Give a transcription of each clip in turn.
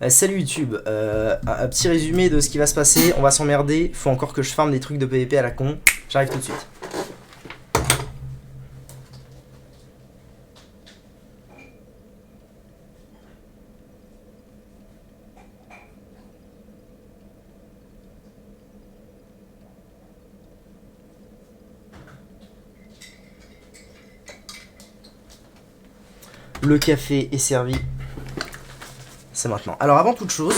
Salut YouTube, un petit résumé de ce qui va se passer, on va s'emmerder, faut encore que je farme des trucs de PvP à la con, j'arrive tout de suite. Le café est servi, c'est maintenant. Alors avant toute chose,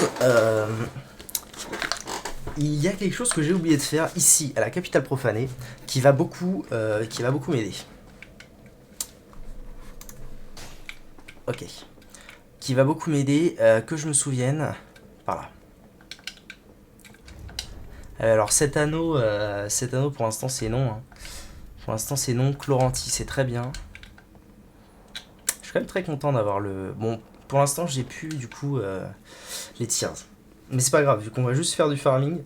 il y a quelque chose que j'ai oublié de faire ici à la capitale profanée qui va beaucoup m'aider. Ok. Qui va beaucoup m'aider, que je me souvienne. Par là. Alors cet anneau pour l'instant c'est non. Hein. Pour l'instant c'est non. Chloranti c'est très bien. Je suis quand même très content d'avoir le... Bon, pour l'instant j'ai pu du coup les tirs. Mais c'est pas grave, vu qu'on va juste faire du farming.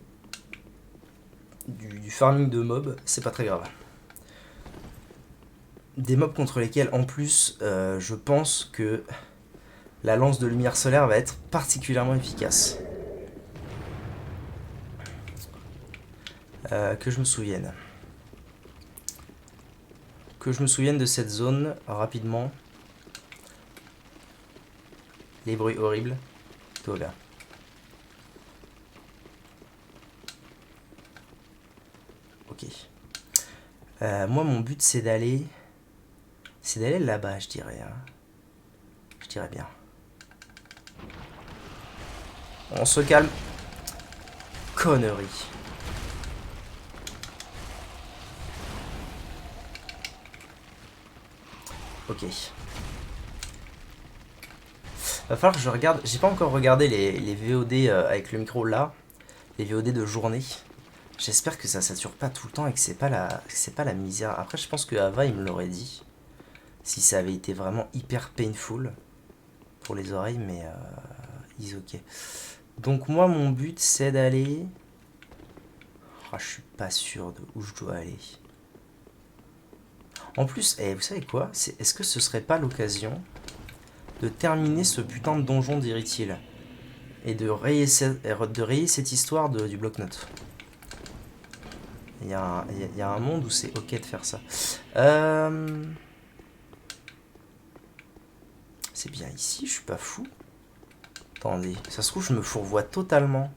Du farming de mobs, c'est pas très grave. Des mobs contre lesquels en plus je pense que la lance de lumière solaire va être particulièrement efficace. Que je me souvienne. Que je me souvienne de cette zone rapidement. Les bruits horribles. Tout va bien. Ok. Moi mon but c'est d'aller... C'est d'aller là-bas je dirais. Hein. Je dirais bien. On se calme. Connerie. Ok. Va falloir que je regarde. J'ai pas encore regardé les VOD avec le micro là. Les VOD de journée. J'espère que ça sature pas tout le temps et que c'est pas la misère. Après, je pense que Ava il me l'aurait dit. Si ça avait été vraiment hyper painful pour les oreilles, mais is ok. Donc moi mon but c'est d'aller. Oh, je suis pas sûr de où je dois aller. En plus, vous savez quoi? Est-ce que ce serait pas l'occasion de terminer ce putain de donjon d'Irithil et de rayer cette histoire du bloc-notes? Il y a un monde où c'est ok de faire ça. C'est bien ici, je suis pas fou. Attendez, ça se trouve je me fourvoie totalement.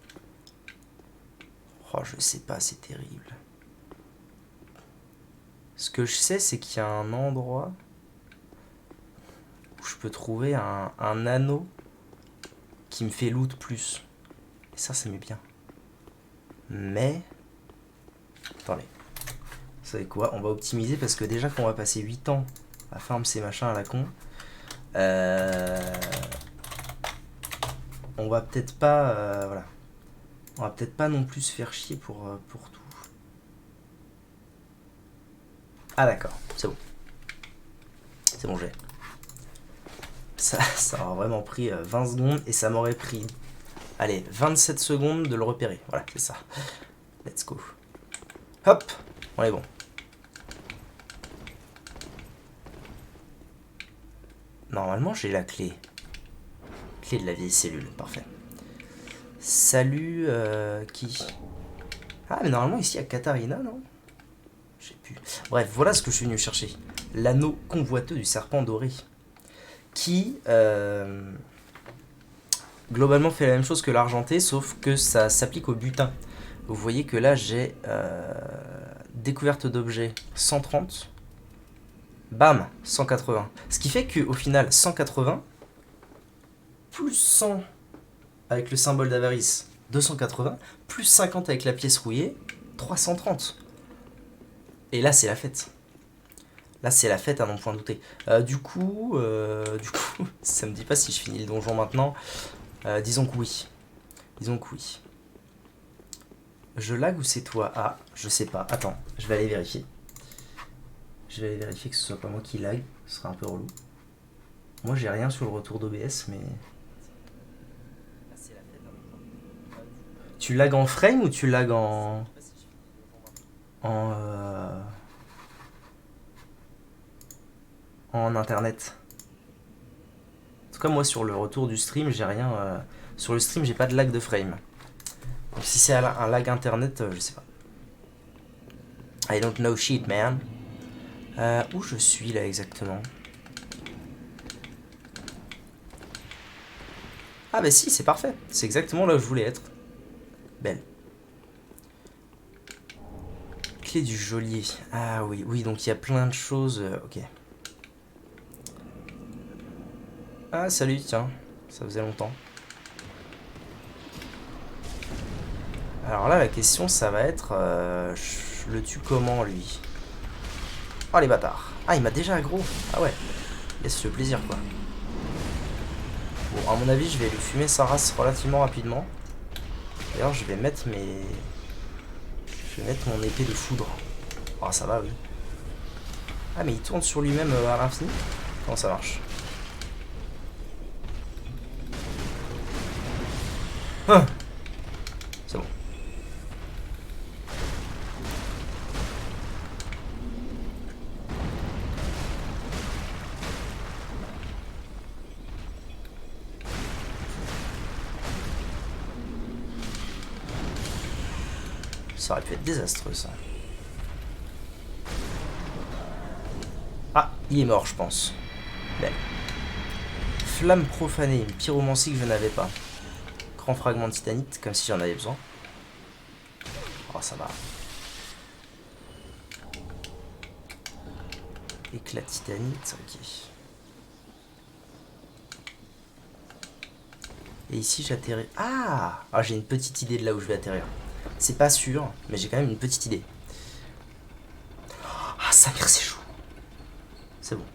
Oh, je sais pas, c'est terrible. Ce que je sais, c'est qu'il y a un endroit où je peux trouver un anneau qui me fait loot plus. Et ça m'est bien. Mais... Attendez. Vous savez quoi? On va optimiser parce que déjà qu'on va passer 8 ans à farm ces machins à la con, on va peut-être pas... voilà. On va peut-être pas non plus se faire chier pour tout. Ah d'accord, c'est bon. C'est bon, j'ai. Ça aura vraiment pris 20 secondes et ça m'aurait pris... Allez, 27 secondes de le repérer. Voilà, c'est ça. Let's go. Hop, on est bon. Normalement, j'ai la clé. Clé de la vieille cellule, parfait. Salut, qui? Ah, mais normalement, ici, il y a Katarina, non? Je sais plus. Bref, voilà ce que je suis venu chercher. L'anneau convoiteux du serpent doré. Qui, globalement, fait la même chose que l'argenté, sauf que ça s'applique au butin. Vous voyez que là, j'ai découverte d'objets 130. Bam, 180. Ce qui fait qu'au final, 180 plus 100 avec le symbole d'avarice, 280, plus 50 avec la pièce rouillée, 330. Et là, c'est la fête. Là, c'est la fête à n'en point douter. Du coup, ça me dit pas si je finis le donjon maintenant. Disons que oui. Disons que oui. Je lag ou c'est toi? Ah, je sais pas. Attends, je vais aller vérifier. Je vais aller vérifier que ce soit pas moi qui lag. Ce serait un peu relou. Moi, j'ai rien sur le retour d'OBS, mais... Tu lag en frame ou tu lag en, en internet? Parce cas, moi, sur le retour du stream, j'ai rien... sur le stream, j'ai pas de lag de frame. Donc si c'est un lag internet, je sais pas. I don't know shit, man. Où je suis, là, exactement? Ah bah si, c'est parfait. C'est exactement là où je voulais être. Belle. Clé du geôlier. Ah oui, oui, donc il y a plein de choses. Ok. Ah salut, tiens. Ça faisait longtemps. Alors là, la question, ça va être... je le tue comment, lui? Oh, les bâtards. Ah, il m'a déjà aggro. Ah ouais. Laisse le plaisir, quoi. Bon, à mon avis, je vais lui fumer sa race relativement rapidement. D'ailleurs, je vais mettre mes... Je vais mettre mon épée de foudre. Ah, ça va, oui. Ah, mais il tourne sur lui-même à l'infini? Comment ça marche? Ah, c'est bon. Ça aurait pu être désastreux, ça. Ah, il est mort, je pense. Belle. Flamme profanée, une pyromancie que je n'avais pas. Grand fragment de titanite, comme si j'en avais besoin. Oh, ça va. Éclat de titanite, ok. Et ici, j'atterris... Ah, ah, j'ai une petite idée de là où je vais atterrir. C'est pas sûr, mais j'ai quand même une petite idée. Ah, sa mère, c'est chaud. C'est bon.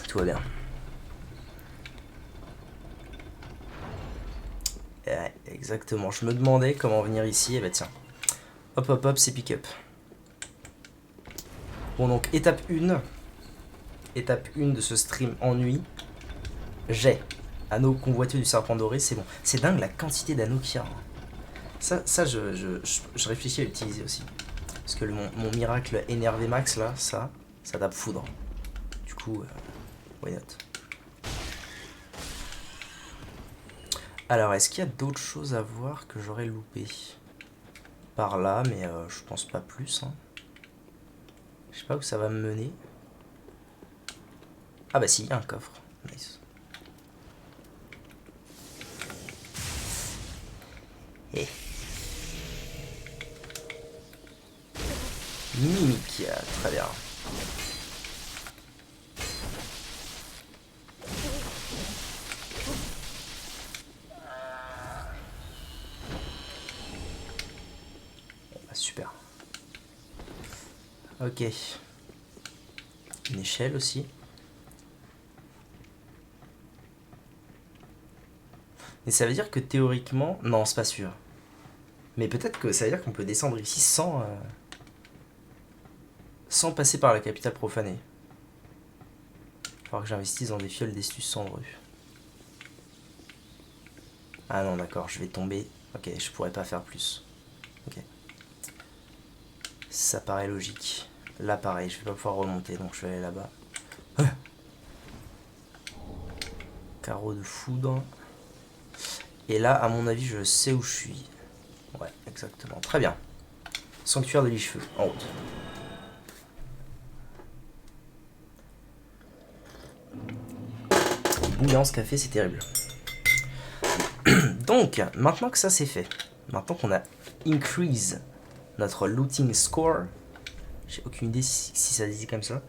Tout va bien. Ouais, exactement. Je me demandais comment venir ici. Et bah tiens. Hop, hop, hop, c'est pick-up. Bon, donc, étape 1. Étape 1 de ce stream ennui. J'ai anneau convoiteux du serpent doré, c'est bon. C'est dingue la quantité d'anneaux qu'il y a. Ça je réfléchis à l'utiliser aussi. Parce que mon miracle énervé max, là, ça tape foudre. Du coup, why not? Alors, est-ce qu'il y a d'autres choses à voir que j'aurais loupé? Par là, mais je pense pas plus. Hein. Je sais pas où ça va me mener. Ah bah si, il y a un coffre. Nice. Eh. Mimique, très bien. Super. Ok. Une échelle aussi. Et ça veut dire que théoriquement... Non, c'est pas sûr. Mais peut-être que ça veut dire qu'on peut descendre ici sans passer par la capitale profanée. Il va falloir que j'investisse dans des fioles d'estus cendreux. Ah non, d'accord, je vais tomber. Ok, je pourrais pas faire plus. Ok. Ça paraît logique. Là, pareil, je vais pas pouvoir remonter, donc je vais aller là-bas. Carreau de foudre. Et là, à mon avis, je sais où je suis. Ouais, exactement. Très bien. Sanctuaire de Lichefeu, en route. Bouillance café, c'est terrible. Donc, maintenant que ça c'est fait, maintenant qu'on a increase notre looting score, j'ai aucune idée si ça se dit comme ça,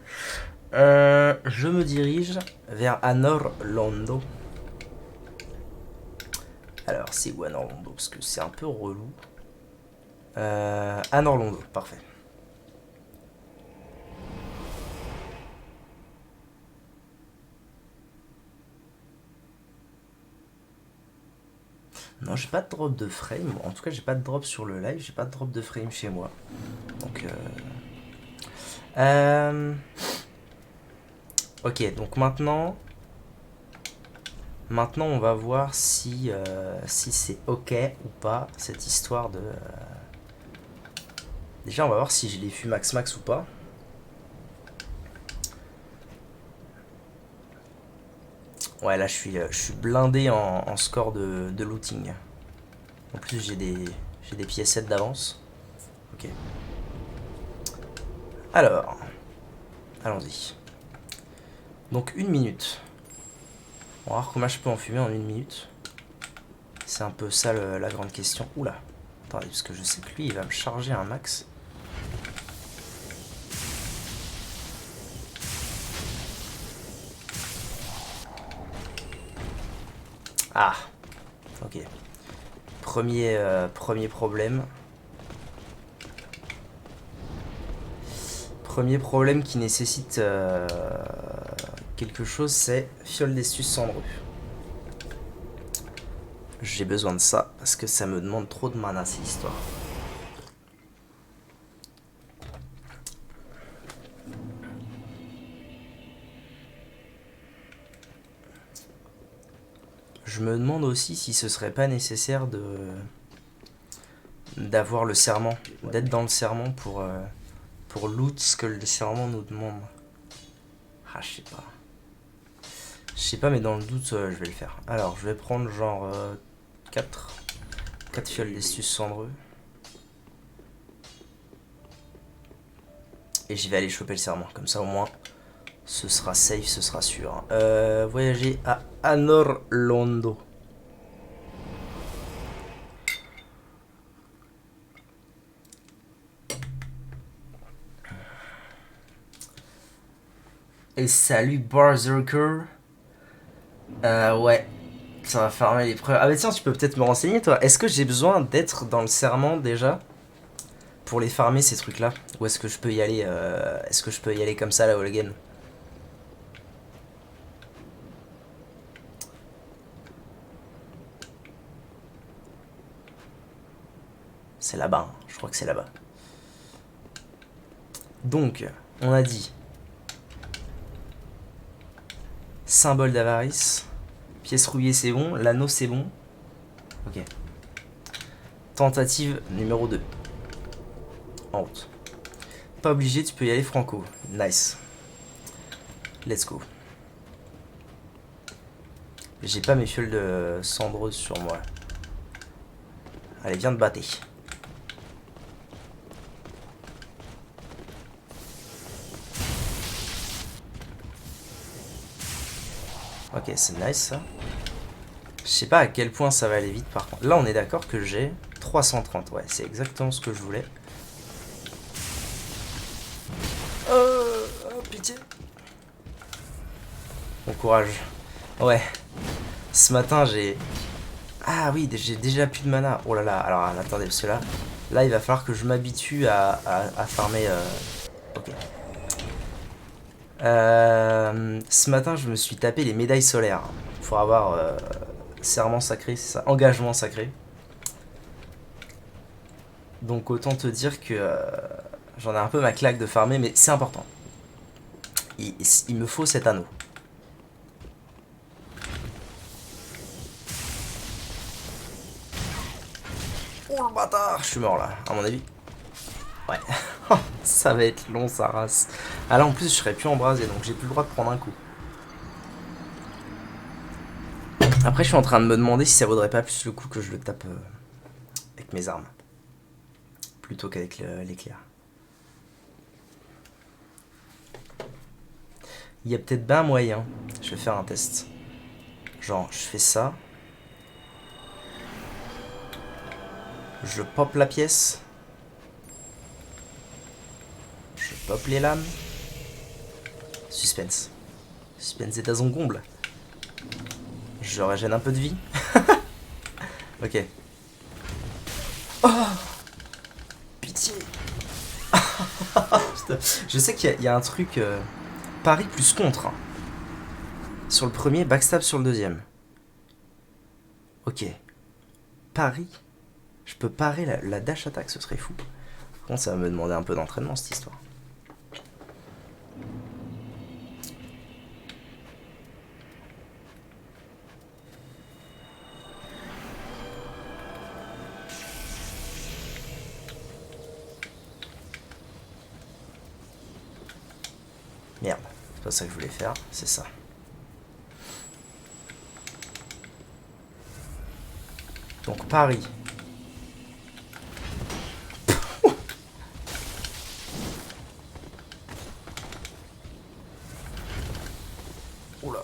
je me dirige vers Anor Londo. Alors, c'est où Anor Londo? Parce que c'est un peu relou. Anor Londo, parfait. Non, j'ai pas de drop de frame. En tout cas, j'ai pas de drop sur le live. J'ai pas de drop de frame chez moi. Donc, ok, donc maintenant, on va voir si c'est ok ou pas cette histoire de. Déjà, on va voir si je les fume max ou pas. Ouais, là, je suis blindé en score de looting. En plus, j'ai des piécettes d'avance. Ok. Alors, allons-y. Donc, 1 minute. On va voir combien je peux en fumer en 1 minute. C'est un peu ça la grande question. Oula. Attendez, parce que je sais que lui, il va me charger un max. Ah. Ok. Premier problème. Premier problème qui nécessite quelque chose, c'est fiole d'estus cendreux. J'ai besoin de ça parce que ça me demande trop de mana cette histoire. Je me demande aussi si ce serait pas nécessaire d'avoir le serment, d'être dans le serment pour loot ce que le serment nous demande. Ah, je sais pas. Je sais pas, mais dans le doute, je vais le faire. Alors, je vais prendre genre 4 fioles d'estus cendreux. Et j'y vais aller choper le serment. Comme ça, au moins, ce sera safe, ce sera sûr. Voyager à Anorlondo. Et salut Berserker. Ouais, ça va farmer les preuves. Ah bah tiens, tu peux peut-être me renseigner toi. Est-ce que j'ai besoin d'être dans le serment déjà pour les farmer ces trucs-là? Ou est-ce que je peux y aller est-ce que je peux y aller comme ça là, all again? C'est là-bas, hein. Je crois que c'est là-bas. Donc, on a dit symbole d'avarice, pièce rouillée c'est bon, l'anneau c'est bon. Ok. Tentative numéro 2. En route. Pas obligé, tu peux y aller franco. Nice. Let's go. J'ai pas mes fioles de cendreuse sur moi. Allez, viens te battre. Ok, c'est nice ça. Je sais pas à quel point ça va aller vite par contre. Là, on est d'accord que j'ai 330. Ouais, c'est exactement ce que je voulais. Oh, pitié. Bon courage. Ouais. Ce matin, j'ai... Ah oui, j'ai déjà plus de mana. Oh là là, alors attendez, parce que là il va falloir que je m'habitue à farmer... Ok. Ce matin, je me suis tapé les médailles solaires. Pour avoir serment sacré, c'est ça, engagement sacré. Donc autant te dire que j'en ai un peu ma claque de farmer, mais c'est important. Il me faut cet anneau. Oh le bâtard, je suis mort là, à mon avis. Ouais, ça va être long sa race. Ah là en plus je serais plus embrasé, donc j'ai plus le droit de prendre un coup. Après je suis en train de me demander si ça vaudrait pas plus le coup que je le tape avec mes armes. Plutôt qu'avec l'éclair. Il y a peut-être bien un moyen. Je vais faire un test. Genre je fais ça. Je pop la pièce. Je pop les lames. Suspense. Suspense est à son comble. Je régène un peu de vie. Ok. Oh, pitié. Je sais qu'il y a un truc pari plus contre. Sur le premier, backstab sur le deuxième. Ok. Pari. Je peux parer la dash attack, ce serait fou. Par contre, ça va me demander un peu d'entraînement cette histoire. Merde, c'est pas ça que je voulais faire, c'est ça. Donc Paris. Oula.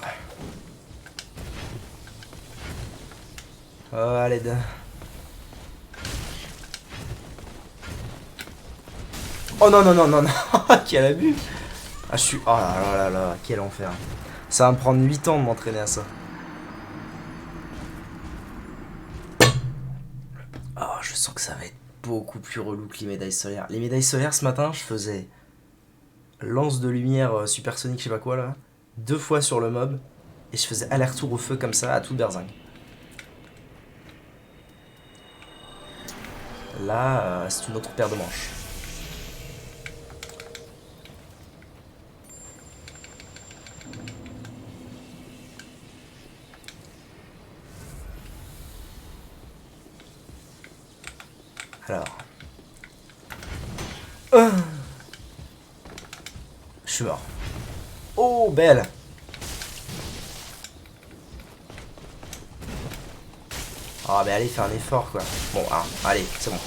Oh, à l'aide. Oh non, non, non, non, non. Quel abus. Ah, je suis... Oh là là là là, quel enfer. Ça va me prendre 8 ans de m'entraîner à ça. Oh, je sens que ça va être beaucoup plus relou que les médailles solaires. Les médailles solaires, ce matin, je faisais lance de lumière supersonique, je sais pas quoi, là. 2 fois sur le mob. Et je faisais aller-retour au feu comme ça, à toute berzingue. Là, c'est une autre paire de manches. Alors. Je suis mort. Oh, belle. Ah, mais allez, fais un effort, quoi. Bon, ah, allez, c'est bon.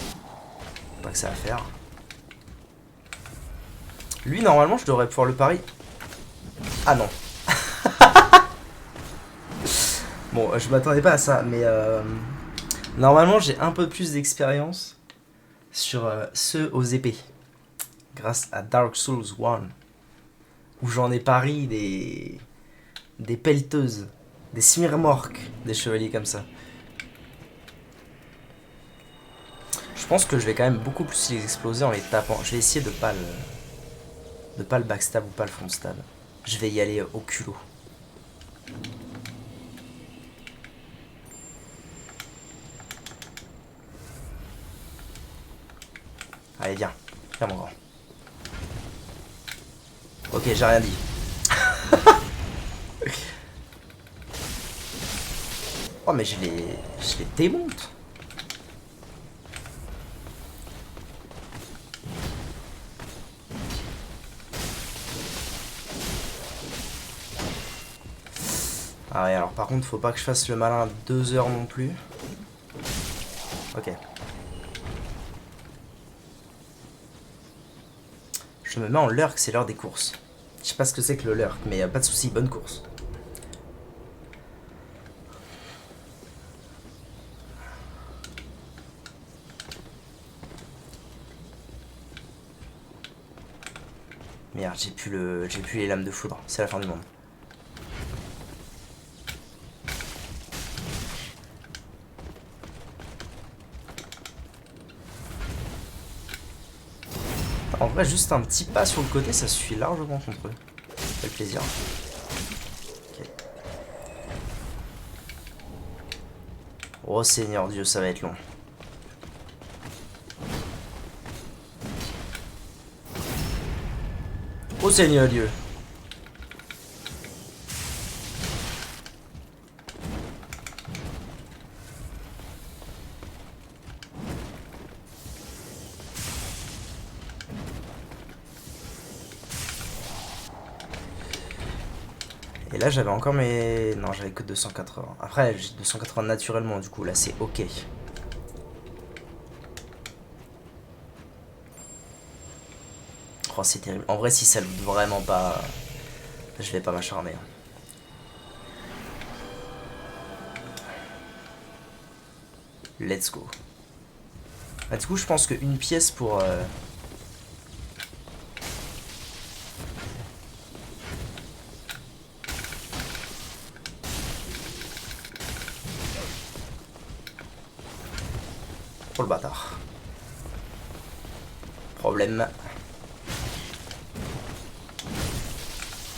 Pas que ça à faire. Lui, normalement, je devrais pouvoir le pari. Ah non. Bon, je m'attendais pas à ça, mais normalement, j'ai un peu plus d'expérience sur ceux aux épées. Grâce à Dark Souls 1. Où j'en ai pari des pelleteuses, des smirmorques, des chevaliers comme ça. Je pense que je vais quand même beaucoup plus les exploser en les tapant. Je vais essayer de pas le backstab ou pas le frontstab. Je vais y aller au culot. Allez, viens. Viens, mon grand. Ok, j'ai rien dit. Oh, mais je les démonte. Ah ouais, alors par contre, faut pas que je fasse le malin à 2 heures non plus. Ok. Je me mets en lurk, c'est l'heure des courses. Je sais pas ce que c'est que le lurk, mais pas de soucis, bonne course. Merde, j'ai plus les lames de foudre, c'est la fin du monde. En vrai, juste un petit pas sur le côté, ça suffit largement contre eux. Ça fait plaisir. Okay. Oh Seigneur Dieu, ça va être long. Oh Seigneur Dieu. Et là j'avais encore mes... Non, j'avais que 280. Après j'ai 280 naturellement, du coup là c'est ok. Oh c'est terrible. En vrai si ça loot vraiment pas... Je vais pas m'acharner. Let's go. Bah, du coup je pense qu'une pièce pour... Pour le bâtard. Problème.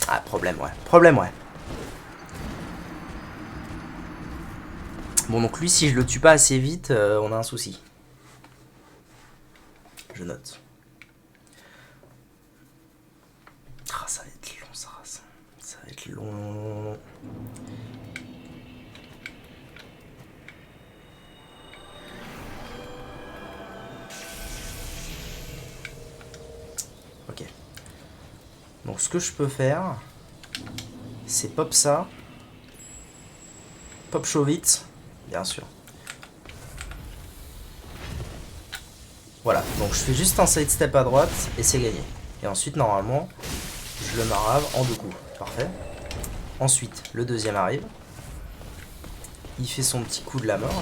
Ah, problème, ouais. Problème, ouais. Bon, donc lui, si je le tue pas assez vite, on a un souci. Je note. Ah, ça va être long, ça. Ça va être long. Ok. Donc ce que je peux faire, c'est pop ça. Pop chaud vite, bien sûr. Voilà, donc je fais juste un sidestep à droite et c'est gagné. Et ensuite, normalement, je le marave en 2 coups. Parfait. Ensuite, le deuxième arrive. Il fait son petit coup de la mort. Là.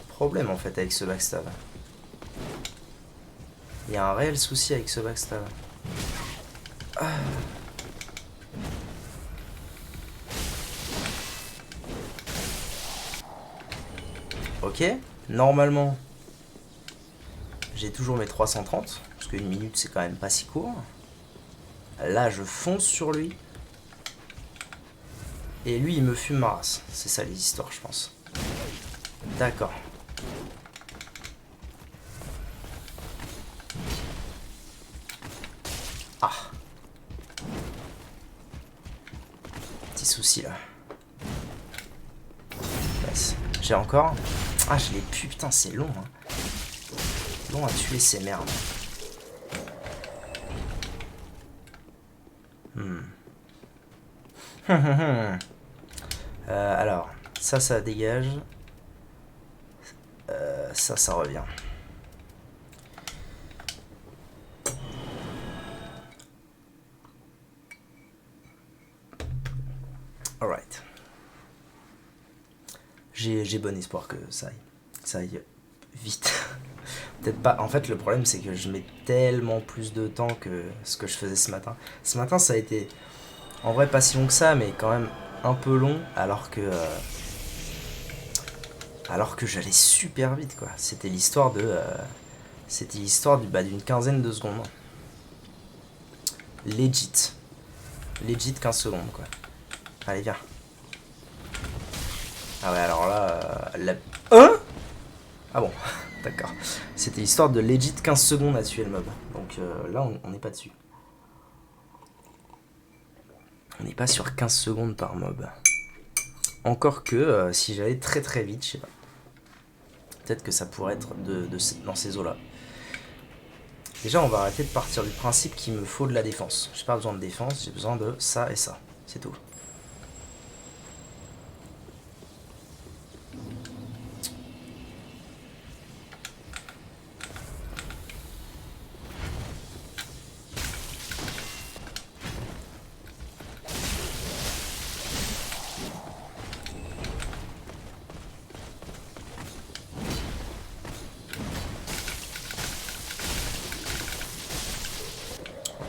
Problème en fait avec ce backstab. Il y a un réel souci avec ce backstab. Ah. Ok, normalement, j'ai toujours mes 330, parce qu'une minute c'est quand même pas si court. Là, je fonce sur lui. Et lui, il me fume ma race. C'est ça les histoires, je pense. D'accord. Ah. Petit souci là. Nice. J'ai encore. Ah, je l'ai pu. Putain, c'est long. Hein. Long à tuer ces merdes. Alors, ça dégage. Ça revient. Alright. J'ai bon espoir que ça aille vite. Peut-être pas. En fait, le problème, c'est que je mets tellement plus de temps que ce que je faisais ce matin. Ce matin, ça a été, en vrai, pas si long que ça, mais quand même un peu long, alors que j'allais super vite, quoi. C'était l'histoire d'une quinzaine de secondes. Legit 15 secondes, quoi. Allez, viens. Ah ouais, alors là, Hein? Ah bon, d'accord. C'était l'histoire de legit 15 secondes à tuer le mob. Donc là, on n'est pas dessus. On n'est pas sur 15 secondes par mob. Encore que si j'allais très très vite, je sais pas. Peut-être que ça pourrait être dans ces eaux-là. Déjà, on va arrêter de partir du principe qu'il me faut de la défense. J'ai pas besoin de défense, j'ai besoin de ça et ça. C'est tout.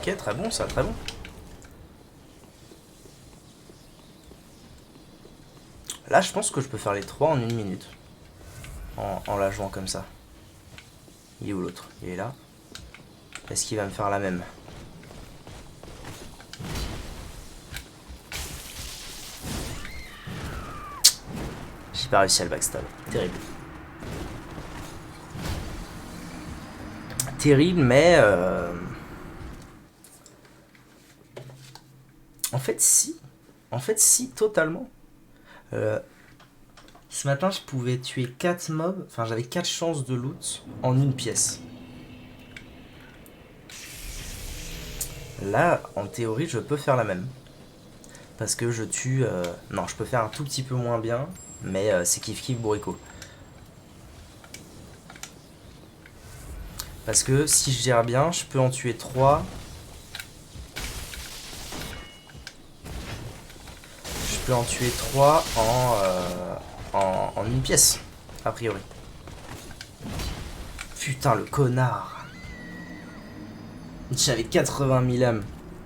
Ok, très bon ça, très bon. Là, je pense que je peux faire les 3 en 1 minute. En la jouant comme ça. Il est où l'autre? Il est là. Est-ce qu'il va me faire la même? J'ai pas réussi à le backstab. Terrible. Terrible, mais... En fait, si, totalement. Ce matin, je pouvais tuer 4 mobs. Enfin, j'avais 4 chances de loot en 1 pièce. Là, en théorie, je peux faire la même. Parce que je tue... Non, je peux faire un tout petit peu moins bien. Mais c'est kiff-kiff bourricot. Parce que si je gère bien, je peux en tuer 3. Je peux en tuer 3 en 1 pièce, a priori. Putain, le connard. J'avais 80 000 âmes.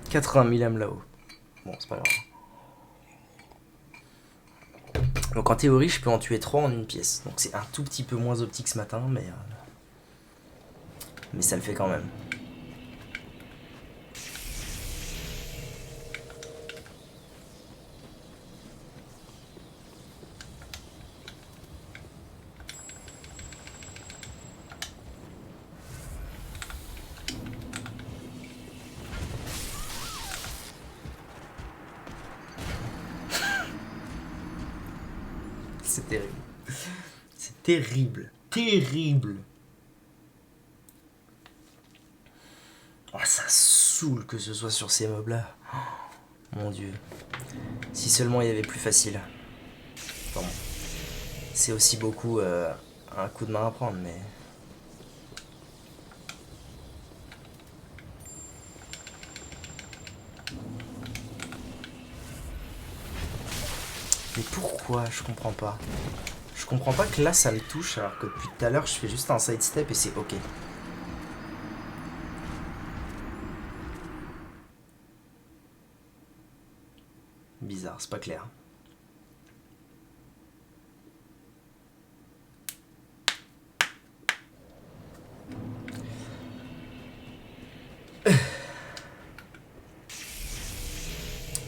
80 000 âmes là-haut. Bon, c'est pas grave. Donc en théorie, je peux en tuer 3 en 1 pièce. Donc c'est un tout petit peu moins optique ce matin, mais ça le fait quand même. C'est terrible. C'est terrible. Terrible. Oh, ça saoule que ce soit sur ces mobs là. Oh, mon dieu. Si seulement il y avait plus facile. Pardon. C'est aussi beaucoup un coup de main à prendre, mais... Mais pourquoi? Je comprends pas. Je comprends pas que là ça me touche alors que depuis tout à l'heure je fais juste un sidestep et c'est ok. Bizarre, c'est pas clair.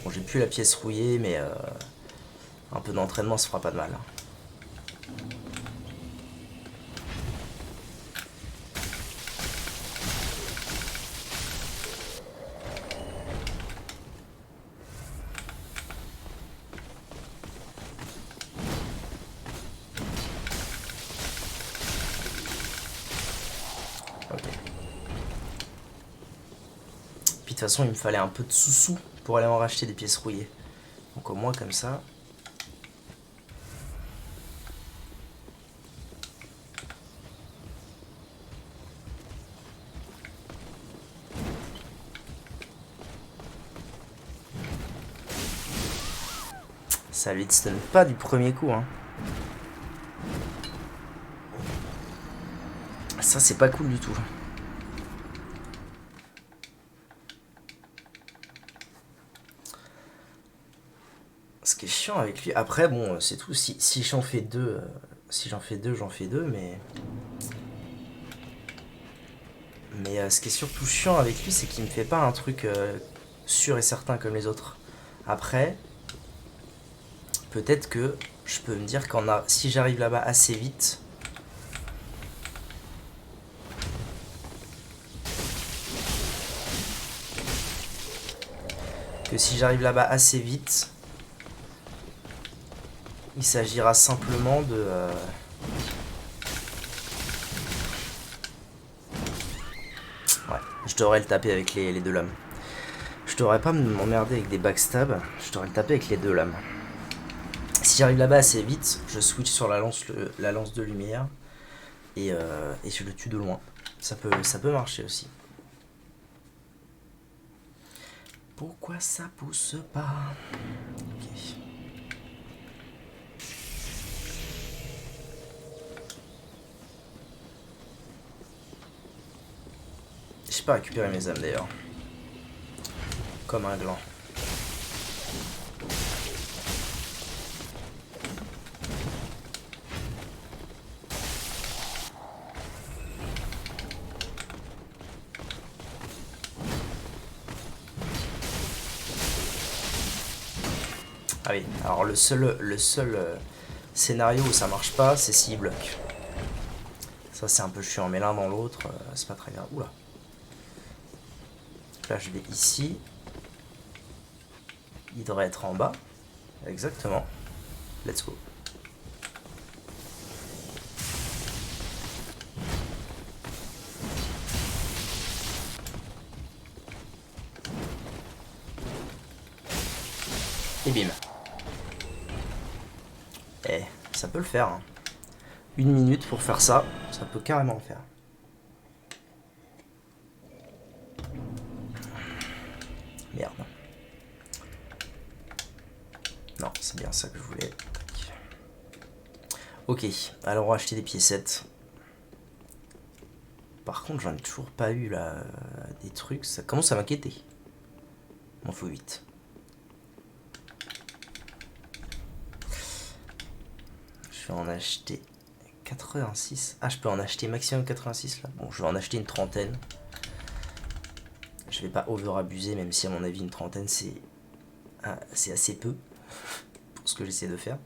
Bon, j'ai plus la pièce rouillée, mais un peu d'entraînement se fera pas de mal. Ok. Puis de toute façon, il me fallait un peu de sous-sous pour aller en racheter des pièces rouillées. Donc au moins comme ça. Ça lui stun pas du premier coup, hein. Ça, c'est pas cool du tout. Ce qui est chiant avec lui... Après, bon, c'est tout. Si j'en fais deux... j'en fais deux, mais... Mais ce qui est surtout chiant avec lui, c'est qu'il me fait pas un truc sûr et certain comme les autres. Après, peut-être que je peux me dire si j'arrive là-bas assez vite... Que si j'arrive là-bas assez vite... Il s'agira simplement de... Ouais, je devrais le taper avec les deux lames. Je devrais pas m'emmerder avec des backstabs, je devrais le taper avec les deux lames. Si j'arrive là-bas assez vite, je switch sur la lance de lumière et je le tue de loin. Ça peut marcher aussi. Pourquoi ça pousse pas? Ok. J'ai pas récupéré mes âmes d'ailleurs. Comme un gland. Ah oui, alors le seul scénario où ça marche pas, c'est s'il bloque. Ça c'est un peu chiant, mais l'un dans l'autre, c'est pas très grave. Oula. Là je vais ici. Il devrait être en bas. Exactement. Let's go. Et bim. Eh, ça peut le faire. Hein. 1 minute pour faire ça, ça peut carrément le faire. Merde. Non, c'est bien ça que je voulais. Ok, alors on va acheter des piécettes. Par contre, j'en ai toujours pas eu là des trucs. Ça commence à m'inquiéter. Il m'en faut 8. Je vais en acheter 86. Ah, je peux en acheter maximum 86 là. Bon, je vais en acheter une trentaine. Je vais pas over-abuser, même si à mon avis une trentaine c'est assez peu pour ce que j'essaie de faire.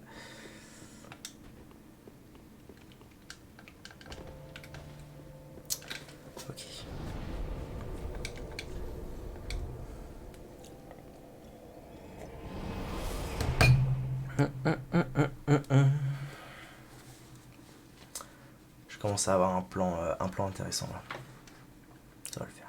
Ok. Je commence à avoir un plan intéressant là. Ça va le faire.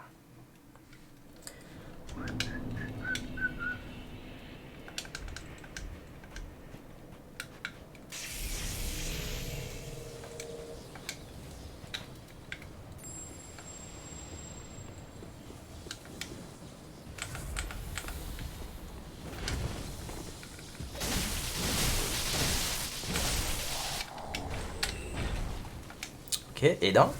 Ok, et d'un.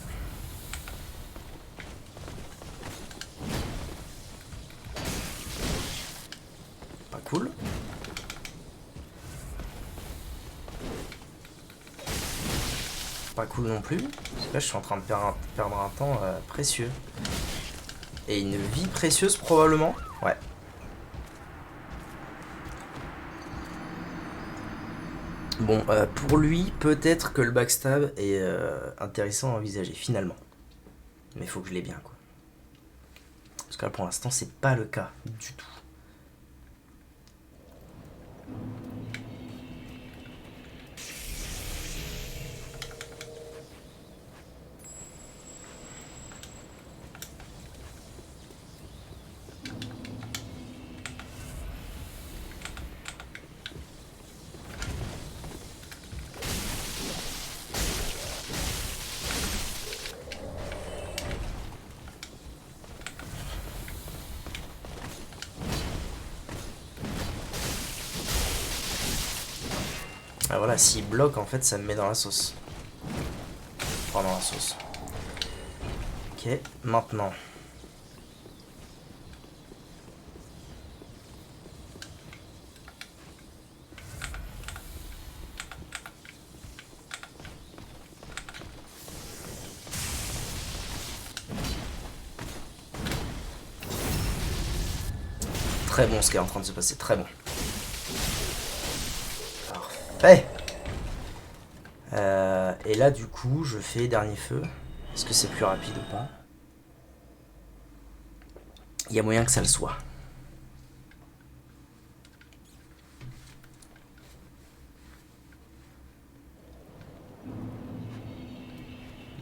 Pas cool. Pas cool non plus. Parce que là, je suis en train de perdre un temps précieux. Et une vie précieuse, probablement. Ouais. Bon, pour lui, peut-être que le backstab est intéressant à envisager, finalement. Mais il faut que je l'ai bien, quoi. Parce que là, pour l'instant, c'est pas le cas du tout. Ah voilà, s'il bloque, en fait, ça me met dans la sauce. Enfin, dans la sauce. Ok, maintenant. Très bon ce qui est en train de se passer, très bon. Parfait. Et là, du coup, je fais dernier feu. Est-ce que c'est plus rapide ou pas? Il y a moyen que ça le soit.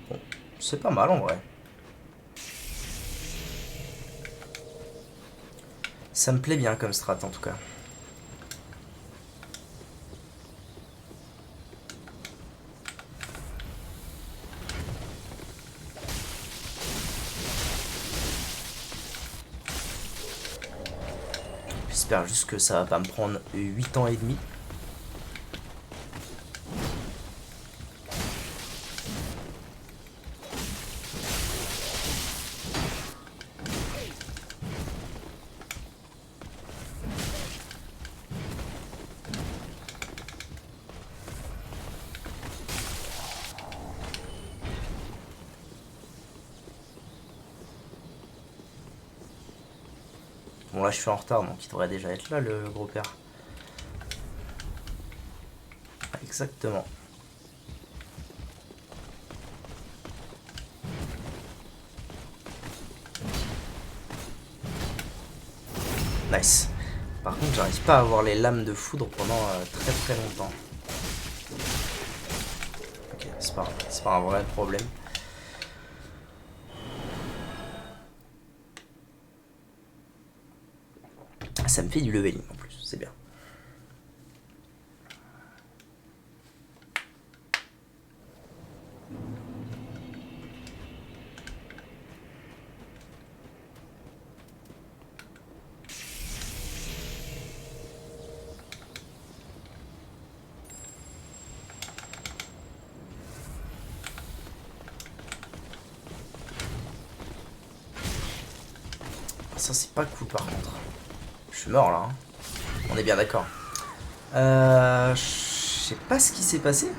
Bon, c'est pas mal en vrai. Ça me plaît bien comme strat en tout cas. J'espère juste que ça va pas me prendre 8 ans et demi. Bon là je suis en retard donc il devrait déjà être là le gros père. Exactement. Nice. Par contre j'arrive pas à avoir les lames de foudre pendant très très longtemps. Ok, c'est pas un vrai problème. Ça me fait du leveling en plus, c'est bien. Ça c'est pas cool par contre. Je suis mort là. Hein. On est bien d'accord. Je sais pas ce qui s'est passé.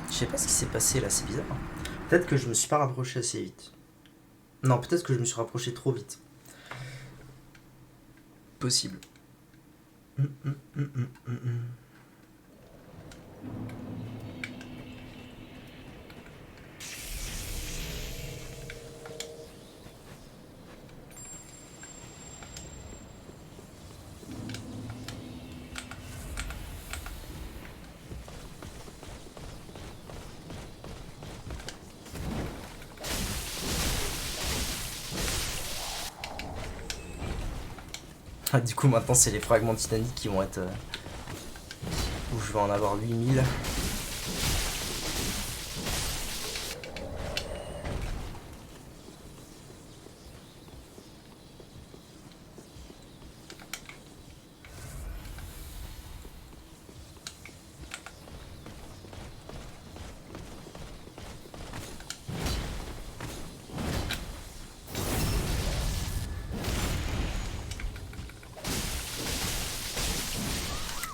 Je sais pas ce qui s'est passé là, c'est bizarre. Peut-être que je me suis pas rapproché assez vite. Non, peut-être que je me suis rapproché trop vite. Possible. Ah, du coup, maintenant, c'est les fragments titaniques qui vont être... où je vais en avoir 8000.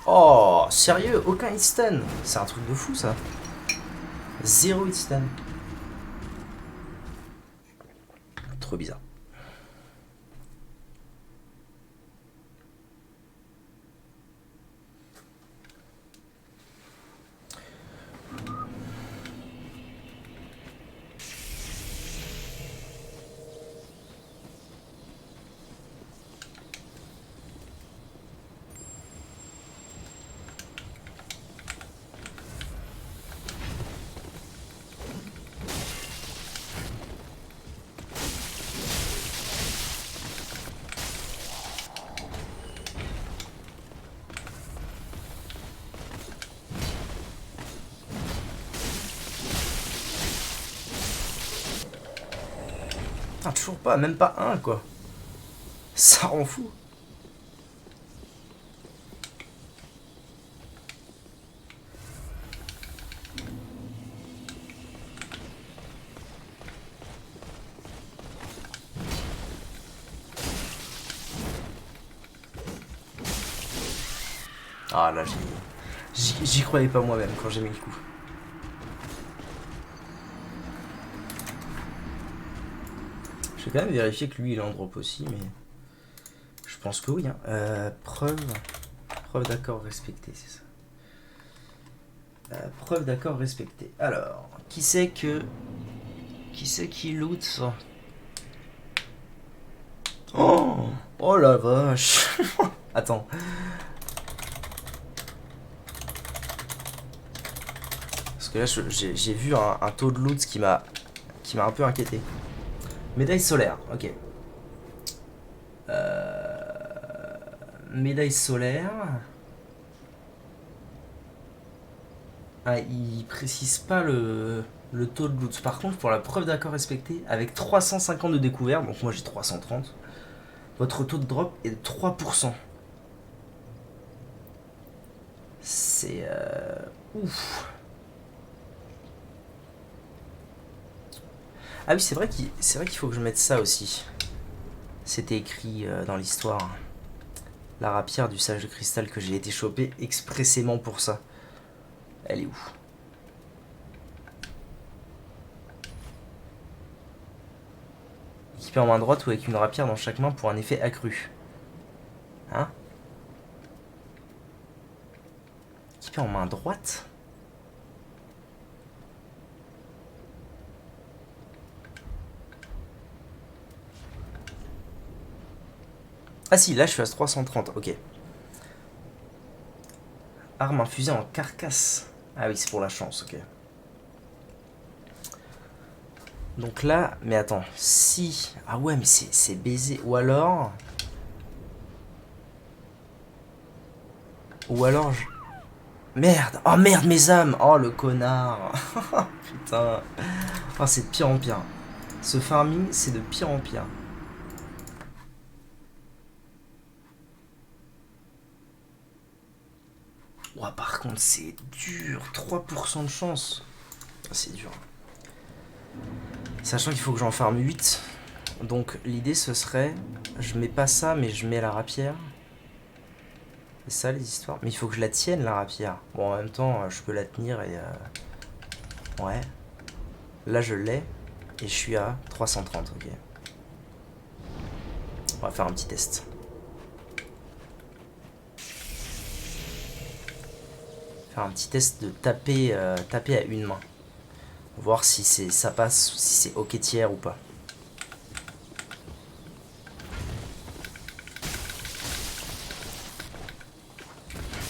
Oh, sérieux, aucun hitstun. C'est un truc de fou ça. 0 hitstun. Trop bizarre. Ah, toujours pas, même pas un quoi. Ça rend fou. Ah là, j'y croyais pas moi-même quand j'ai mis le coup. Je vais quand même vérifier que lui il en drop aussi, mais je pense que oui. Hein. Preuve d'accord respecté, c'est ça. Preuve d'accord respecté. Alors, qui c'est qui loot ça? Oh, oh la vache. Attends. Parce que là j'ai vu un taux de loot qui m'a un peu inquiété. Médaille solaire, ok. Médaille solaire. Ah, il précise pas le taux de loot. Par contre, pour la preuve d'accord respecté, avec 350 de découvert, donc moi j'ai 330, votre taux de drop est de 3%. C'est ouf. Ah oui, c'est vrai qu'il faut que je mette ça aussi. C'était écrit dans l'histoire. La rapière du sage de cristal que j'ai été chopé expressément pour ça. Elle est où? Équipé en main droite ou avec une rapière dans chaque main pour un effet accru. Hein? Équipé en main droite? Ah si, là je suis à 330, ok. Arme infusée en carcasse. Ah oui, c'est pour la chance, ok. Donc là, mais attends, si... Ah ouais, mais c'est baisé. Ou alors... Merde. Oh merde, mes âmes. Oh le connard. Putain. Oh, c'est de pire en pire. Ce farming, c'est de pire en pire. Ouah, par contre, c'est dur. 3% de chance. C'est dur. Sachant qu'il faut que j'en farme 8. Donc l'idée ce serait... Je mets pas ça, mais je mets la rapière. C'est ça les histoires. Mais il faut que je la tienne la rapière. Bon, en même temps, je peux la tenir et... Ouais. Là je l'ai. Et je suis à 330, ok. On va faire un petit test. Faire un petit test de taper à une main. Voir si ça passe, si c'est ok tiers ou pas.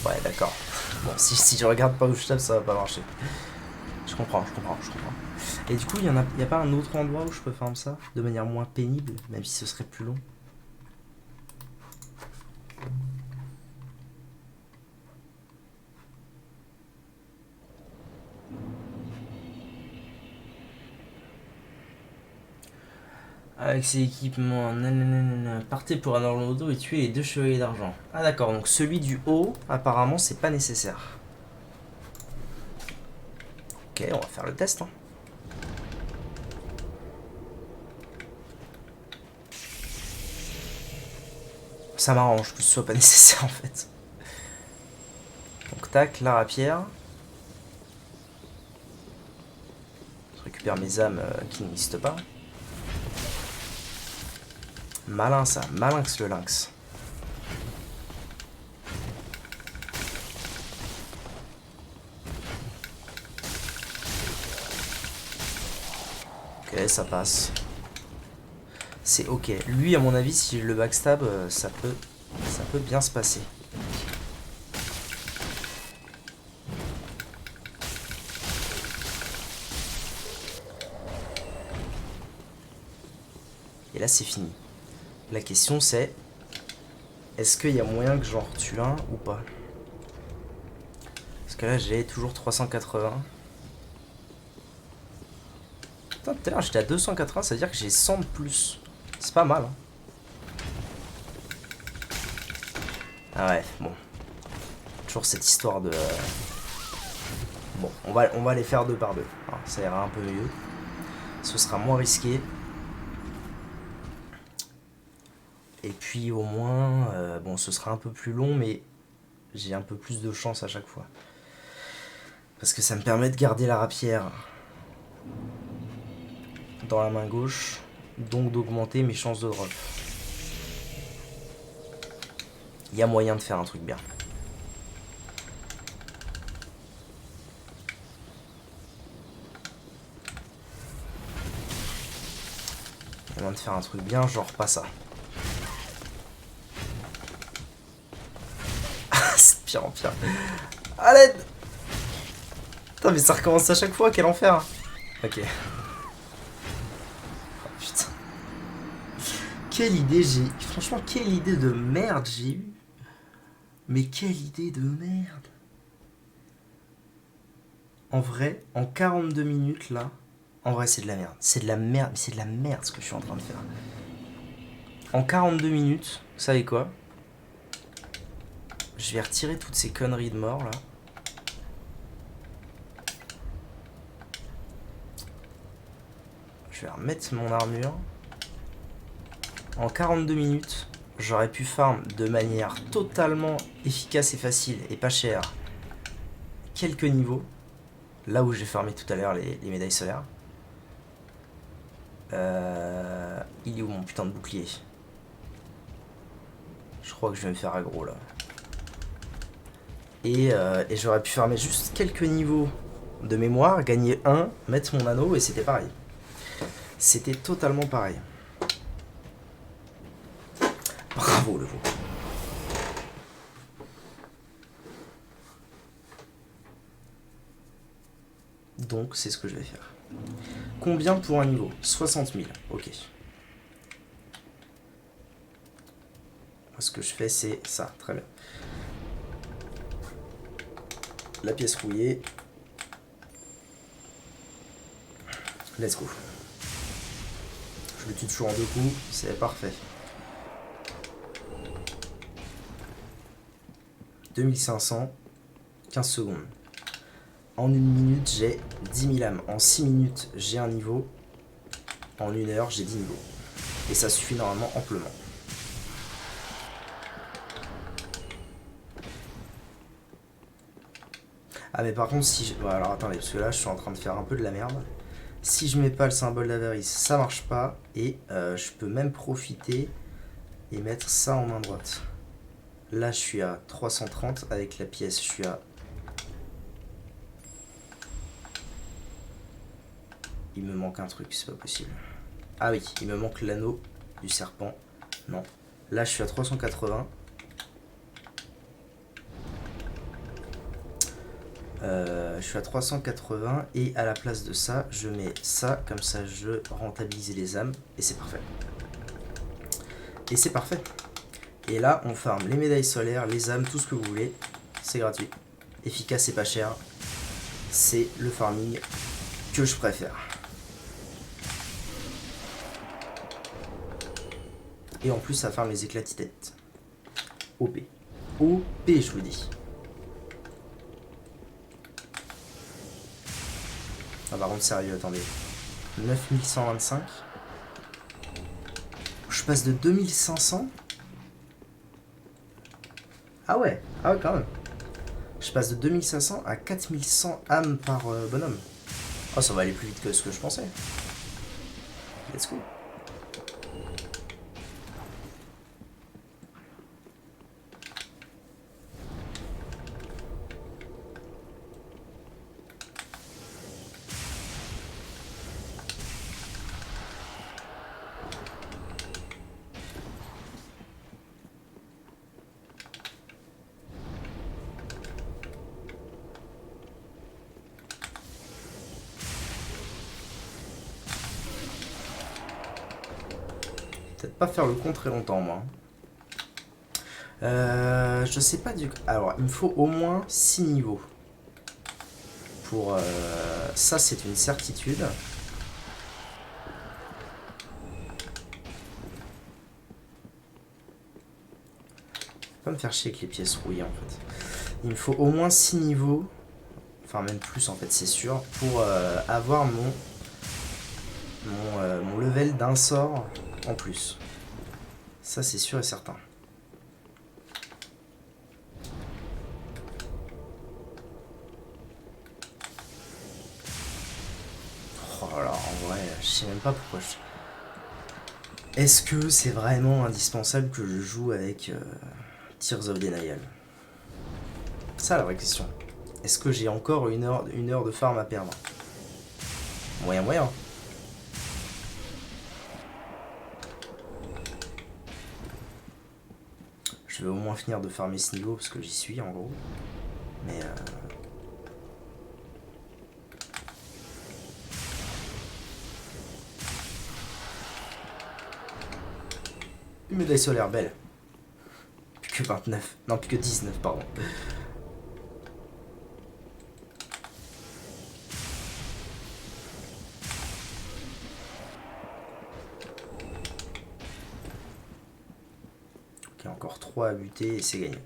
Ouais, d'accord. Bon, si je regarde pas où je tape, ça va pas marcher. Je comprends. Et du coup, y a pas un autre endroit où je peux faire ça de manière moins pénible, même si ce serait plus long? Avec ses équipements, nanana, partez pour un Orlando et tuer les 2 chevaliers d'argent. Ah d'accord, donc celui du haut, apparemment, c'est pas nécessaire. Ok, on va faire le test. Hein. Ça m'arrange que ce soit pas nécessaire en fait. tac, la rapière. Je récupère mes âmes qui n'existent pas. Malin ça, malinx le lynx. Ok, ça passe. C'est ok. Lui, à mon avis, si je le backstab, ça peut bien se passer. Et là, c'est fini. La question, c'est... Est-ce qu'il y a moyen que j'en retue un ou pas? Parce que là, j'ai toujours 380. Putain, tout à l'heure, j'étais à 280, ça veut dire que j'ai 100 de plus. C'est pas mal, hein. Ah ouais, bon. Toujours cette histoire de... Bon, on va les faire deux par deux. Alors, ça ira un peu mieux. Ce sera moins risqué. Et puis au moins, bon, ce sera un peu plus long, mais j'ai un peu plus de chance à chaque fois. Parce que ça me permet de garder la rapière dans la main gauche, donc d'augmenter mes chances de drop. Il y a moyen de faire un truc bien. Il y a moyen de faire un truc bien, genre pas ça. C'est de pire en pire. À l'aide! Putain, mais ça recommence à chaque fois, quel enfer! Ok. Oh, putain. Quelle idée j'ai... Franchement, quelle idée de merde j'ai eu. Mais quelle idée de merde. En vrai, en 42 minutes, là... En vrai, c'est de la merde. C'est de la merde, mais c'est de la merde ce que je suis en train de faire. En 42 minutes, vous savez quoi? Je vais retirer toutes ces conneries de mort, là. Je vais remettre mon armure. En 42 minutes, j'aurais pu farm de manière totalement efficace et facile et pas chère quelques niveaux. Là où j'ai farmé tout à l'heure les médailles solaires. Il est où mon putain de bouclier? Je crois que je vais me faire aggro là. Et j'aurais pu farmer juste quelques niveaux de mémoire, gagner 1, mettre mon anneau et c'était pareil. C'était totalement pareil. Bravo le veau. Donc c'est ce que je vais faire. Combien pour un niveau? 60 000, ok. Moi, ce que je fais c'est ça, très bien. La pièce rouillée. Let's go. Je le tue toujours en 2 coups, c'est parfait. 2500, 15 secondes. En 1 minute, j'ai 10 000 âmes. En 6 minutes, j'ai un niveau. En 1 heure, j'ai 10 niveaux. Et ça suffit normalement amplement. Ah mais par contre, si... Bon, alors attendez, parce que là, je suis en train de faire un peu de la merde. Si je mets pas le symbole d'avarice, ça marche pas. Et je peux même profiter et mettre ça en main droite. Là, je suis à 330. Avec la pièce, je suis à... Il me manque un truc, c'est pas possible. Ah oui, il me manque l'anneau du serpent. Non. Là, je suis à 380. Je suis à 380 et à la place de ça, je mets ça, comme ça je rentabilise les âmes et c'est parfait. Et c'est parfait. Et là, on farm les médailles solaires, les âmes, tout ce que vous voulez. C'est gratuit. Efficace et pas cher. C'est le farming que je préfère. Et en plus, ça farm les éclats-têtes. OP. OP, je vous dis. Ah, par contre, sérieux, attendez. 9125. Je passe de 2500. Ah ouais, quand même. Je passe de 2500 à 4100 âmes par bonhomme. Oh, ça va aller plus vite que ce que je pensais. Let's go. Peut-être pas faire le con très longtemps, moi. Je sais pas du... Alors, il me faut au moins 6 niveaux. Pour... ça, c'est une certitude. Pas me faire chier avec les pièces rouillées, en fait. Il me faut au moins 6 niveaux. Enfin, même plus, en fait, c'est sûr. Pour avoir mon level d'un sort en plus. Ça, c'est sûr et certain. Oh là là, en vrai, je sais même pas pourquoi je... Est-ce que c'est vraiment indispensable que je joue avec Tears of Denial? Ça, la vraie question. Est-ce que j'ai encore une heure de farm à perdre? Moyen, moyen. Je vais au moins finir de farmer ce niveau parce que j'y suis en gros. Mais une médaille solaire, belle. Plus que 29. Non, plus que 19, pardon. Ok, encore 3 à buter et c'est gagné.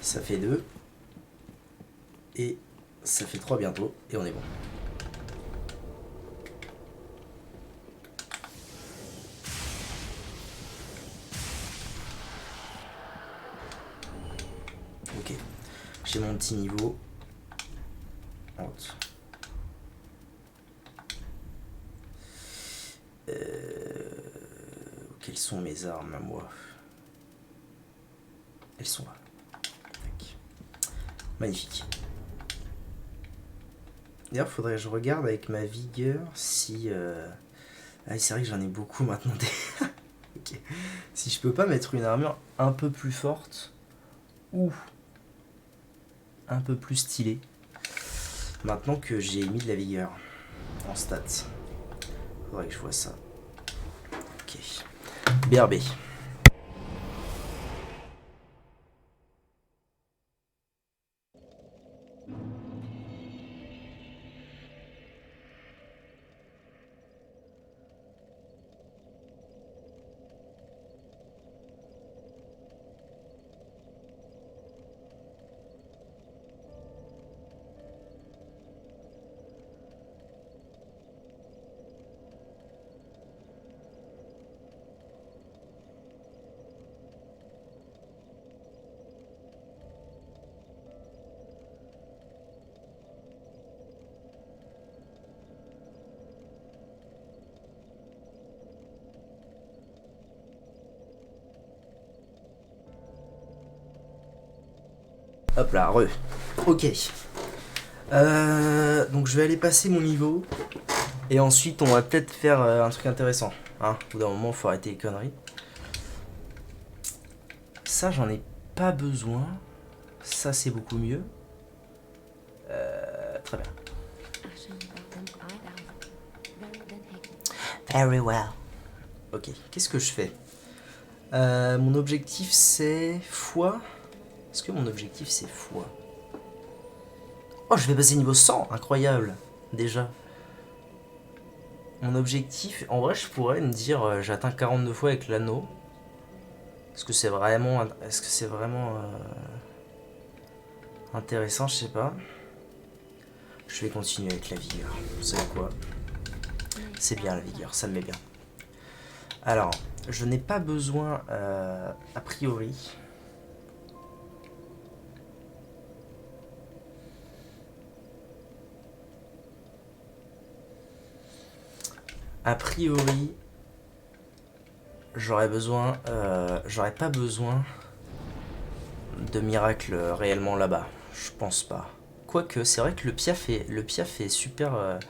Ça fait 2. Et ça fait 3 bientôt. Et on est bon. Ok. J'ai mon petit niveau. Honte. Quelles sont mes armes à moi? Elles sont là. Tac. Magnifique. D'ailleurs, faudrait que je regarde avec ma vigueur si... Ah, c'est vrai que j'en ai beaucoup maintenant. Ok. Si je peux pas mettre une armure un peu plus forte ou un peu plus stylée maintenant que j'ai mis de la vigueur en stats. Faudrait que je vois ça. Ok. BRB. Hop là, re. Ok. Donc je vais aller passer mon niveau. Et ensuite on va peut-être faire un truc intéressant. Hein, au bout d'un moment, faut arrêter les conneries. Ça, j'en ai pas besoin. Ça, c'est beaucoup mieux. Très bien. Very well. Ok, qu'est-ce que je fais? Mon objectif, c'est foi. Est-ce que mon objectif, c'est foi? Oh, je vais passer niveau 100. Incroyable. Déjà. Mon objectif, en vrai, je pourrais me dire j'atteins 42 fois avec l'anneau. Est-ce que c'est vraiment, intéressant, je sais pas. Je vais continuer avec la vigueur. Vous savez quoi? C'est bien la vigueur, ça me met bien. Alors, je n'ai pas besoin, a priori. A priori, j'aurais pas besoin de miracle réellement là-bas. Je pense pas. Quoique, c'est vrai que le piaf est super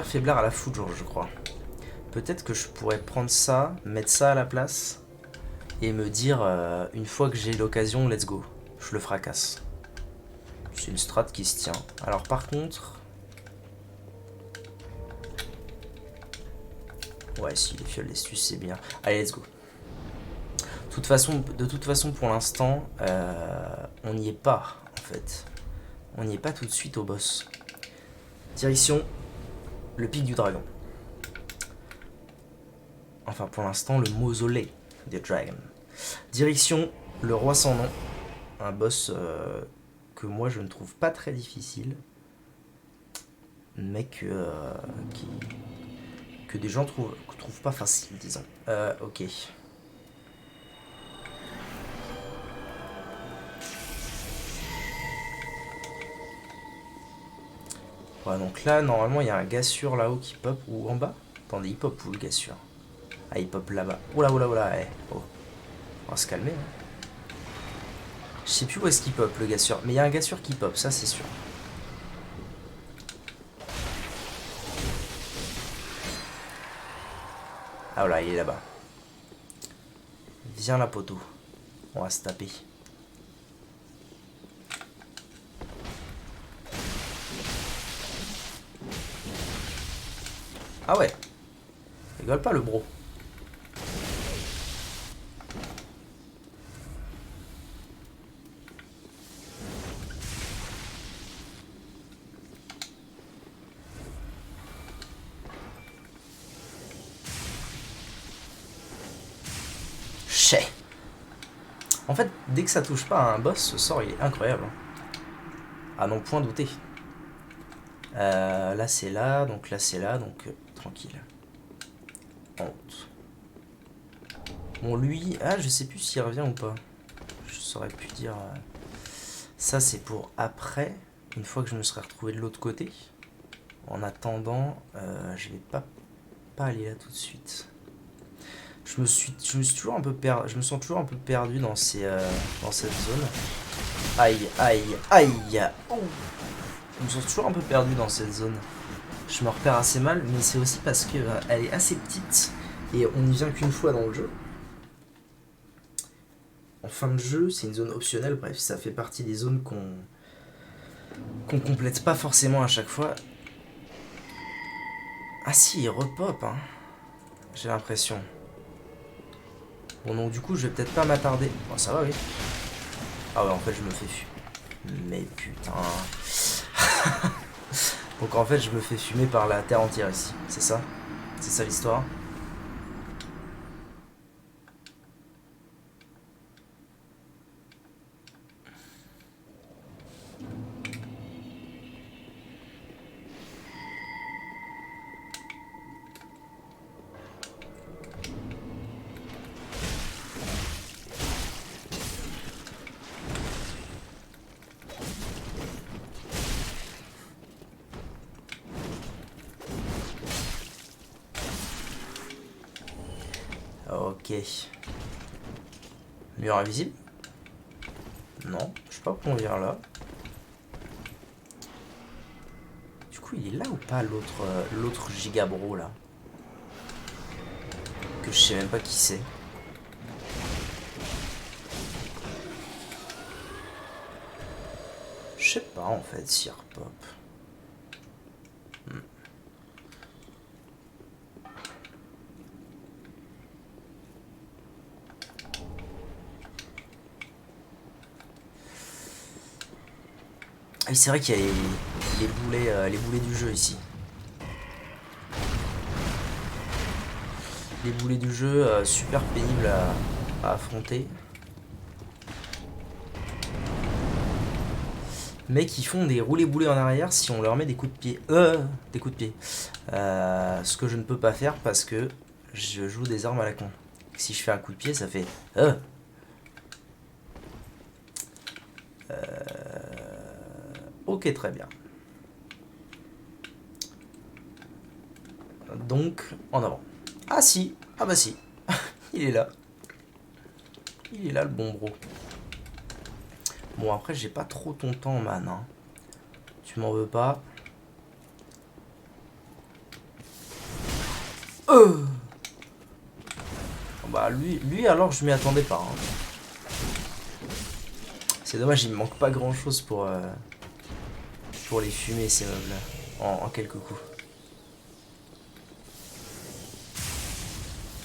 faiblard à la foudre, je crois. Peut-être que je pourrais prendre ça, mettre ça à la place, et me dire, une fois que j'ai l'occasion, let's go. Je le fracasse. C'est une strat qui se tient. Alors par contre... Ouais, si, les fioles d'estus, c'est bien. Allez, let's go. De toute façon, pour l'instant, on n'y est pas, en fait. On n'y est pas tout de suite au boss. Direction le pic du dragon. Enfin, pour l'instant, le mausolée du dragon. Direction le roi sans nom. Un boss que moi, je ne trouve pas très difficile. Mais que des gens trouvent pas facile, disons. Ok. Ouais, donc là, normalement, il y a un gassure là-haut qui pop, ou en bas. Attendez, il pop où le gassure? Ah, il pop là-bas. Oula, oula, oula, eh. Oh. On va se calmer. Hein. Je sais plus où est-ce qu'il pop, le gassure. Mais il y a un gassure qui pop, ça c'est sûr. Ah, voilà, il est là-bas. Viens là, poteau. On va se taper. Ah ouais. Rigole pas, le bro. Chais. En fait, dès que ça touche pas à un boss, ce sort il est incroyable. À n'en point douter. Là c'est là, donc tranquille. Honte. Bon lui, ah je sais plus s'il revient ou pas. Je saurais plus dire. Ça c'est pour après, une fois que je me serai retrouvé de l'autre côté. En attendant, je vais pas aller là tout de suite. Je me sens toujours un peu perdu dans cette zone. Aïe, aïe, aïe. Oh. Je me sens toujours un peu perdu dans cette zone. Je me repère assez mal, mais c'est aussi parce que elle est assez petite et on n'y vient qu'une fois dans le jeu. En fin de jeu, c'est une zone optionnelle. Bref, ça fait partie des zones qu'on complète pas forcément à chaque fois. Ah si, il repop, hein. J'ai l'impression. Bon, donc du coup, je vais peut-être pas m'attarder. Bon, ça va, oui. Ah ouais, en fait, je me fais fumer. Mais putain. Donc en fait, je me fais fumer par la terre entière ici. C'est ça? C'est ça l'histoire? Ok. Mur invisible? Non, je sais pas pourquoi on vient là. Du coup, il est là ou pas l'autre gigabro là? Que je sais même pas qui c'est. Je sais pas en fait si repop. Ah oui, c'est vrai qu'il y a les boulets du jeu ici. Les boulets du jeu, super pénible à affronter. Mais qui font des roulés-boulés en arrière si on leur met des coups de pied. Des coups de pied. Ce que je ne peux pas faire parce que je joue des armes à la con. Si je fais un coup de pied, ça fait... Ok, très bien. Donc, en avant. Ah si, ah bah si. Il est là. Il est là le bon bro. Bon après j'ai pas trop ton temps man. Hein. Tu m'en veux pas. Bah lui alors je m'y attendais pas. Hein. C'est dommage il me manque pas grand chose pour les fumer ces meubles là. En quelques coups.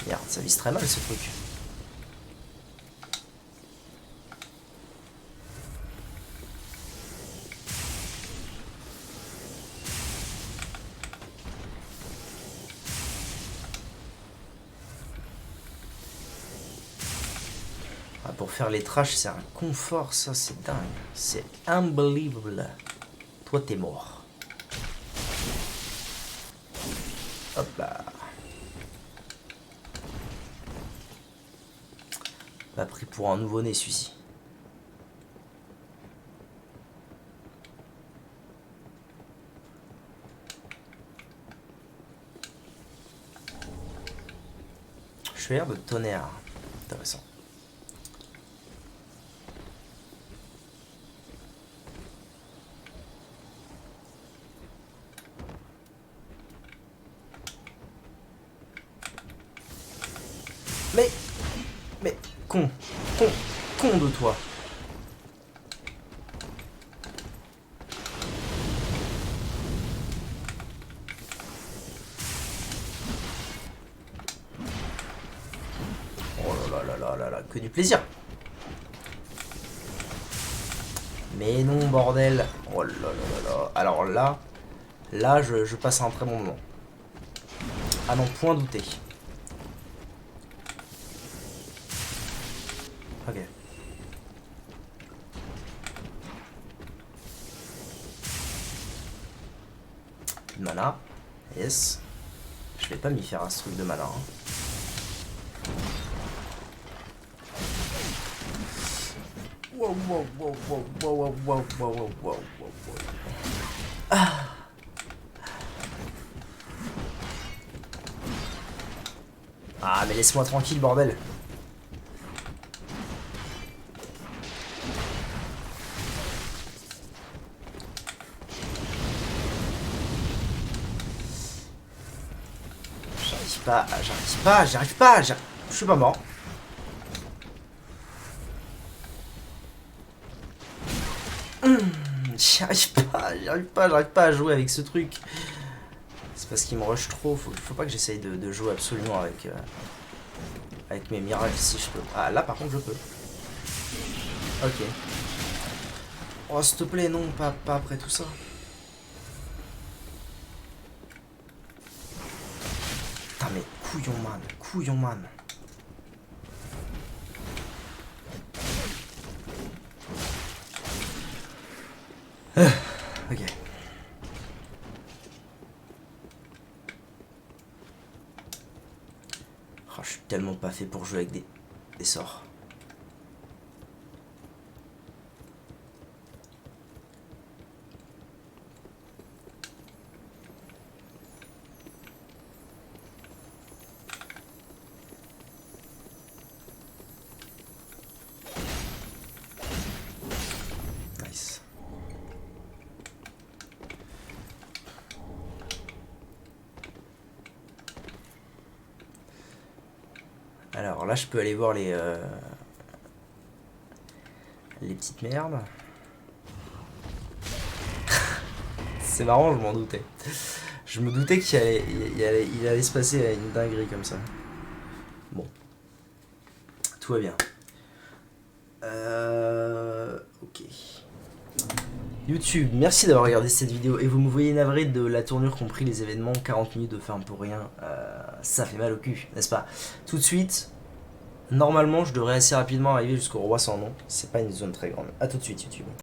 Merde ça vise très mal ce truc. Pour faire les trashs, c'est un confort, ça, c'est dingue. C'est unbelievable. Toi, t'es mort. Hop là. Pas pris pour un nouveau-né, celui-ci. Chevalier de tonnerre. Intéressant. Mais, con de toi. Oh là là là là là, que du plaisir. Mais non, bordel. Oh là là là là. Alors là, je passe un très bon moment. À n'en point douter. Ok. Mana. Yes. Je vais pas m'y faire à ce truc de mana. Hein. Wow, wow, wow, wow, wow, wow, wow, wow, wow, wow. Ah. Ah, mais laisse-moi tranquille, bordel. J'arrive pas. Je suis pas mort. J'arrive pas à jouer avec ce truc. C'est parce qu'il me rush trop. Faut pas que j'essaye de jouer absolument avec mes miracles si je peux. Ah, là par contre je peux. Ok. Oh, s'il te plaît, non, pas après tout ça. Putain, mais couillon man. Ok. Oh, je suis tellement pas fait pour jouer avec des sorts. Nice. Alors là, je peux aller voir les petites merdes. C'est marrant, je m'en doutais. Je me doutais qu'il allait se passer une dinguerie comme ça. Bon. Tout va bien. Ok. YouTube, merci d'avoir regardé cette vidéo et vous me voyez navré de la tournure compris les événements, 40 minutes de ferme pour rien, ça fait mal au cul, n'est-ce pas? Tout de suite, normalement je devrais assez rapidement arriver jusqu'au roi sans nom, c'est pas une zone très grande. A tout de suite YouTube.